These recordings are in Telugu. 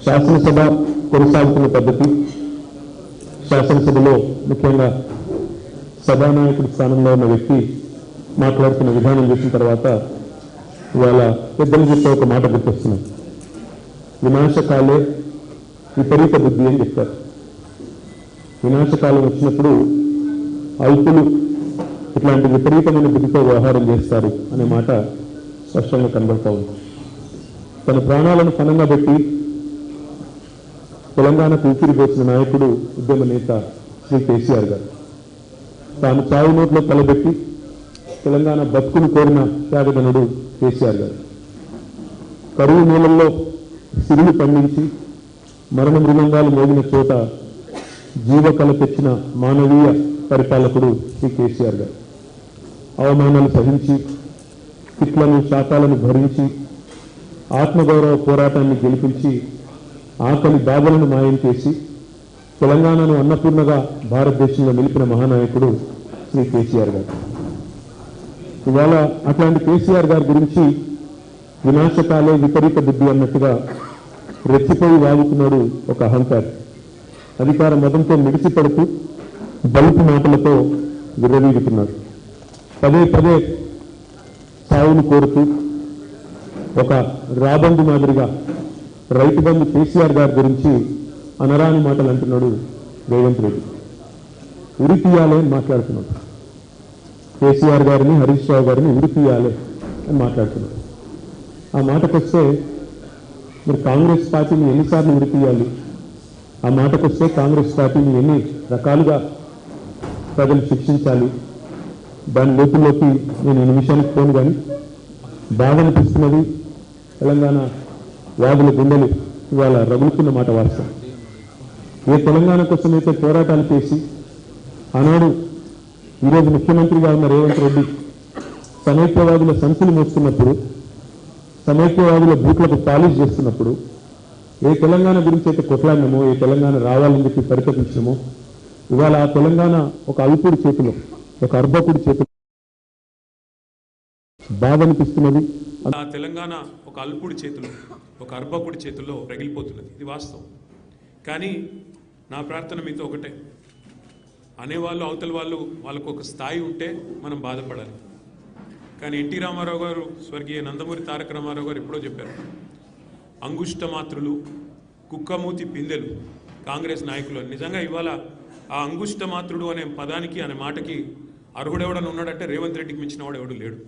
శాసనసభ కొనసాగుతున్న పద్ధతి, శాసనసభలో ముఖ్యంగా సభానాయకుడి స్థానంలో ఉన్న వ్యక్తి మాట్లాడుతున్న విధానం చూసిన తర్వాత ఇవాళ పెద్దలు చెప్పే ఒక మాట గుర్తొస్తున్నాం. వినాశకాలే విపరీత బుద్ధి అని చెప్తారు. వినాశకాలం వచ్చినప్పుడు అల్పులు ఇట్లాంటి విపరీతమైన బుద్ధితో వ్యవహారం చేస్తారు అనే మాట స్పష్టంగా కనబడతా ఉంది. తన ప్రాణాలను పణంగా పెట్టి తెలంగాణకు ఊపిరి పోసిన నాయకుడు, ఉద్యమ నేత శ్రీ కేసీఆర్ గారు. తాను చావు నోట్లో తలబెట్టి తెలంగాణ బతుకును కోరిన త్యాగధనుడు కేసీఆర్ గారు. కరువు మూలల్లో సిరులు పండించి మరణ మృదంగాలు మోగిన చోట జీవకళ తెచ్చిన మానవీయ పరిపాలకుడు శ్రీ కేసీఆర్ గారు. అవమానాలు సహించి తిట్లను శాతాలను భరించి ఆత్మగౌరవ పోరాటాన్ని గెలిపించి ఆకలి బాధలను మాయం చేసి తెలంగాణను అన్నపూర్ణగా భారతదేశంలో నిలిపిన మహానాయకుడు శ్రీ కేసీఆర్ గారు. ఇవాళ అట్లాంటి కేసీఆర్ గారి గురించి వినాశకాలే విపరీత బుద్ధి అన్నట్టుగా రెచ్చిపోయి వాగుతున్నాడు ఒక అహంకారి. అధికార మదంతో మిడిసిపడుతూ బలుపు మాటలతో విర్రవీగుతున్నాడు. పదే పదే సావును కోరుతూ ఒక రాబందు మాదిరిగా రైతు బంధు కేసీఆర్ గారి గురించి అనరాని మాటలు అంటున్నాడు రేవంత్ రెడ్డి. ఉరి తీయాలి అని మాట్లాడుతున్నాడు. కేసీఆర్ గారిని, హరీష్ రావు గారిని ఉరి తీయాలి అని మాట్లాడుతున్నాడు. ఆ మాటకొస్తే మరి కాంగ్రెస్ పార్టీని ఎన్నిసార్లు ఉరి తీయాలి? ఆ మాటకొస్తే కాంగ్రెస్ పార్టీని ఎన్ని రకాలుగా ప్రజలు శిక్షించాలి? దాని లోతుల్లోకి నేను ఈ నిమిషానికి పోను, కానీ బాధ అనిపిస్తున్నది. తెలంగాణ వాదుల గుండెలు ఇవాళ రగులుతున్న మాట వాస్తవం. ఏ తెలంగాణ కోసం అయితే పోరాటాలు చేసి ఆనాడు ఈరోజు ముఖ్యమంత్రిగా ఉన్న రేవంత్ రెడ్డి సమైక్యవాదుల సంఖ్యలు మోస్తున్నప్పుడు, సమైక్యవాదుల బూట్లకు పాలిష్ చేస్తున్నప్పుడు, ఏ తెలంగాణ గురించి అయితే కొట్లాడినామో, ఏ తెలంగాణ రావాలని చెప్పి పరితపించినామో, ఇవాళ ఆ తెలంగాణ ఒక అల్పుడి చేతిలో, ఒక అర్భకుడి చేతిలో బాధ అనిపిస్తున్నది. ఆ తెలంగాణ ఒక అల్పుడి చేతిలో, ఒక అర్భకుడి చేతుల్లో రగిలిపోతున్నది. ఇది వాస్తవం. కానీ నా ప్రార్థన మీతో ఒకటే, అనేవాళ్ళు అవతల వాళ్ళు వాళ్ళకు ఒక స్థాయి ఉంటే మనం బాధపడాలి. కానీ ఎన్టీ రామారావు గారు, స్వర్గీయ నందమూరి తారక రామారావు గారు ఎప్పుడో చెప్పారు, అంగుష్ట మాత్రులు, కుక్కమూతి పిందెలు కాంగ్రెస్ నాయకులు. నిజంగా ఇవాళ ఆ అంగుష్ట మాత్రుడు అనే పదానికి, అనే మాటకి అర్హుడెవడని ఉన్నాడంటే రేవంత్ రెడ్డికి మించిన వాడు ఎవడు లేడు.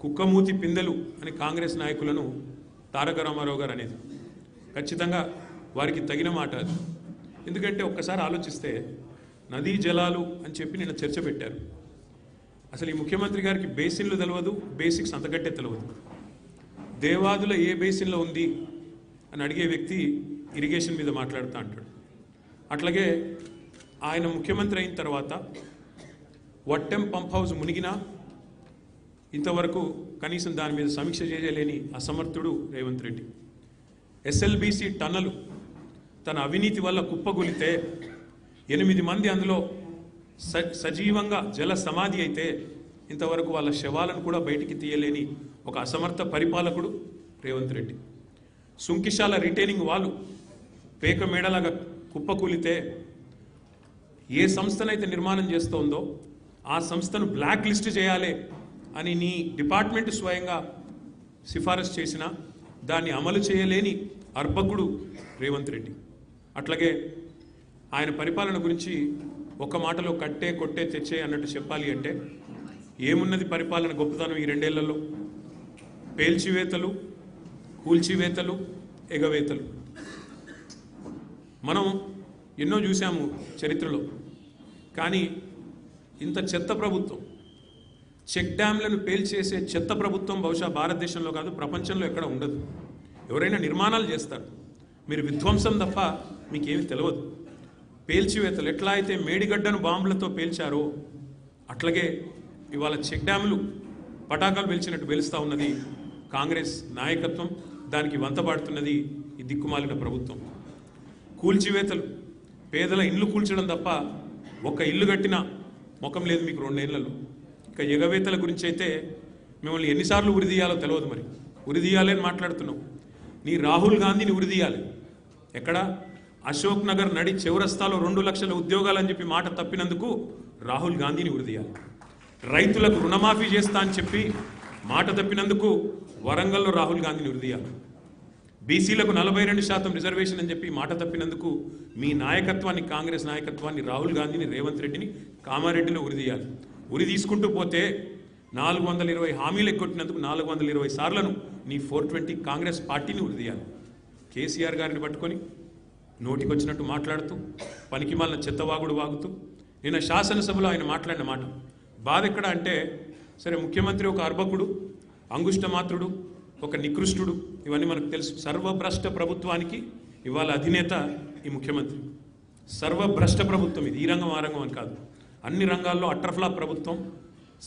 కుక్కమూతి పిందెలు అని కాంగ్రెస్ నాయకులను తారక రామారావు గారు అనేది ఖచ్చితంగా వారికి తగిన మాట అది. ఎందుకంటే ఒక్కసారి ఆలోచిస్తే నదీ జలాలు అని చెప్పి నిన్న చర్చ పెట్టారు. అసలు ఈ ముఖ్యమంత్రి గారికి బేసిన్లు తెలియదు, బేసిక్స్ అంతకంటే తెలియదు. దేవాదుల ఏ బేసిన్లో ఉంది అని అడిగే వ్యక్తి ఇరిగేషన్ మీద మాట్లాడుతూ అంటాడు. అట్లాగే ఆయన ముఖ్యమంత్రి అయిన తర్వాత వట్టెం పంప్ హౌస్ మునిగినా ఇంతవరకు కనీసం దాని మీద సమీక్ష చేయలేని అసమర్థుడు రేవంత్ రెడ్డి. ఎస్ఎల్బీసీ టన్నలు తన అవినీతి వల్ల కుప్పగొలితే 8 మంది అందులో సజీవంగా జల సమాధి అయితే ఇంతవరకు వాళ్ళ శవాలను కూడా బయటికి తీయలేని ఒక అసమర్థ పరిపాలకుడు రేవంత్ రెడ్డి. సుంకిశాల రిటైనింగ్ వాళ్ళు పేక మేడలాగా కుప్పకూలితే ఏ సంస్థనైతే నిర్మాణం చేస్తోందో ఆ సంస్థను బ్లాక్ లిస్ట్ చేయాలి అని నీ డిపార్ట్మెంట్ స్వయంగా సిఫారసు చేసినా దాన్ని అమలు చేయలేని అర్భకుడు రేవంత్ రెడ్డి. అట్లాగే ఆయన పరిపాలన గురించి ఒక మాటలో కట్టే కొట్టే తెచ్చే అన్నట్టు చెప్పాలి అంటే ఏమున్నది పరిపాలన గొప్పతనం ఈ 2 ఏళ్లలో? పేల్చివేతలు, కూల్చివేతలు, ఎగవేతలు. మనం ఎన్నో చూసాము చరిత్రలో. కానీ ఇంత చెత్త ప్రభుత్వం, చెక్ డ్యాంలను పేల్చేసే చెత్త ప్రభుత్వం బహుశా భారతదేశంలో కాదు, ప్రపంచంలో ఎక్కడ ఉండదు. ఎవరైనా నిర్మాణాలు చేస్తారు, మీరు విధ్వంసం తప్ప మీకేమి తెలియదు. పేల్చివేతలు ఎట్లా అయితే మేడిగడ్డను బాంబులతో పేల్చారో అట్లాగే ఇవాళ చెక్ డ్యాములు పటాకాలు పేల్చినట్టు పేలుస్తూ ఉన్నది కాంగ్రెస్ నాయకత్వం. దానికి వంతపాడుతున్నది ఈ దిక్కుమాలిన ప్రభుత్వం. కూల్చివేతలు, పేదల ఇల్లు కూల్చడం తప్ప ఒక్క ఇల్లు కట్టిన ముఖం లేదు మీకు 2 ఏళ్లలో. ఇక ఎగవేతల గురించి అయితే మిమ్మల్ని ఎన్నిసార్లు ఉరిదీయాలో తెలియదు. మరి ఉరిదీయాలని మాట్లాడుతున్నాం. నీ రాహుల్ గాంధీని ఉరిదీయాలి. ఎక్కడ? అశోక్ నగర్ నడి చౌరస్తాలో 2 లక్షల ఉద్యోగాలని చెప్పి మాట తప్పినందుకు రాహుల్ గాంధీని ఉరిదీయాలి. రైతులకు రుణమాఫీ చేస్తా అని చెప్పి మాట తప్పినందుకు వరంగల్లో రాహుల్ గాంధీని ఉరిదీయాలి. బీసీలకు 42% రిజర్వేషన్ అని చెప్పి మాట తప్పినందుకు మీ నాయకత్వాన్ని, కాంగ్రెస్ నాయకత్వాన్ని, రాహుల్ గాంధీని, రేవంత్ రెడ్డిని కామారెడ్డిలో ఉరిదీయాలి. ఉరి తీసుకుంటూ పోతే 420 హామీలు ఎగ్గొట్టినందుకు 420 సార్లను నీ 420 కాంగ్రెస్ పార్టీని ఉరిదీయాలి. కేసీఆర్ గారిని పట్టుకొని నోటికొచ్చినట్టు మాట్లాడుతూ పనికిమాలిన చెత్తవాగుడు వాగుతూ నిన్న శాసనసభలో ఆయన మాట్లాడిన మాట బాధ ఎక్కడ అంటే, సరే ముఖ్యమంత్రి ఒక అర్భకుడు, అంగుష్టమాత్రుడు, ఒక నికృష్టుడు, ఇవన్నీ మనకు తెలుసు. సర్వభ్రష్ట ప్రభుత్వానికి ఇవాళ అధినేత ఈ ముఖ్యమంత్రి. సర్వభ్రష్ట ప్రభుత్వం ఇది. ఈ రంగం ఆ రంగం అని కాదు, అన్ని రంగాల్లో అట్రఫ్లాప్ ప్రభుత్వం,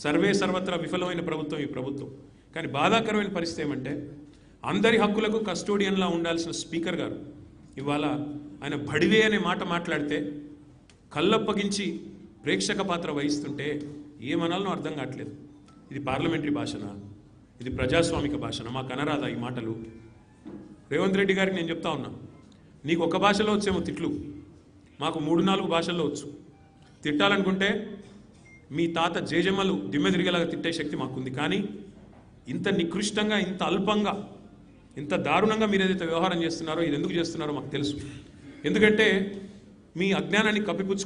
సర్వత్రా విఫలమైన ప్రభుత్వం ఈ ప్రభుత్వం. కానీ బాధాకరమైన పరిస్థితి ఏమంటే, అందరి హక్కులకు కస్టోడియన్లా ఉండాల్సిన స్పీకర్ గారు ఇవాళ ఆయన బడివే అనే మాట మాట్లాడితే కళ్ళప్పగించి ప్రేక్షక పాత్ర వహిస్తుంటే ఏమనాలనో అర్థం కావట్లేదు. ఇది పార్లమెంటరీ భాషనా? ఇది ప్రజాస్వామిక భాషనా? మాకు అనరాదా ఈ మాటలు? రేవంత్ రెడ్డి గారికి నేను చెప్తా ఉన్నా, నీకు ఒక భాషలో వచ్చేమో తిట్లు, మాకు 3-4 భాషల్లో వచ్చు. తిట్టాలనుకుంటే మీ తాత జేజమ్మలు దిమ్మె తిరిగేలాగా తిట్టే శక్తి మాకుంది. కానీ ఇంత నికృష్టంగా, ఇంత అల్పంగా, ఇంత దారుణంగా మీరు ఏదైతే వ్యవహారం చేస్తున్నారో, ఇది ఎందుకు చేస్తున్నారో మాకు తెలుసు. ఎందుకంటే మీ అజ్ఞానాన్ని కప్పిపుచ్చు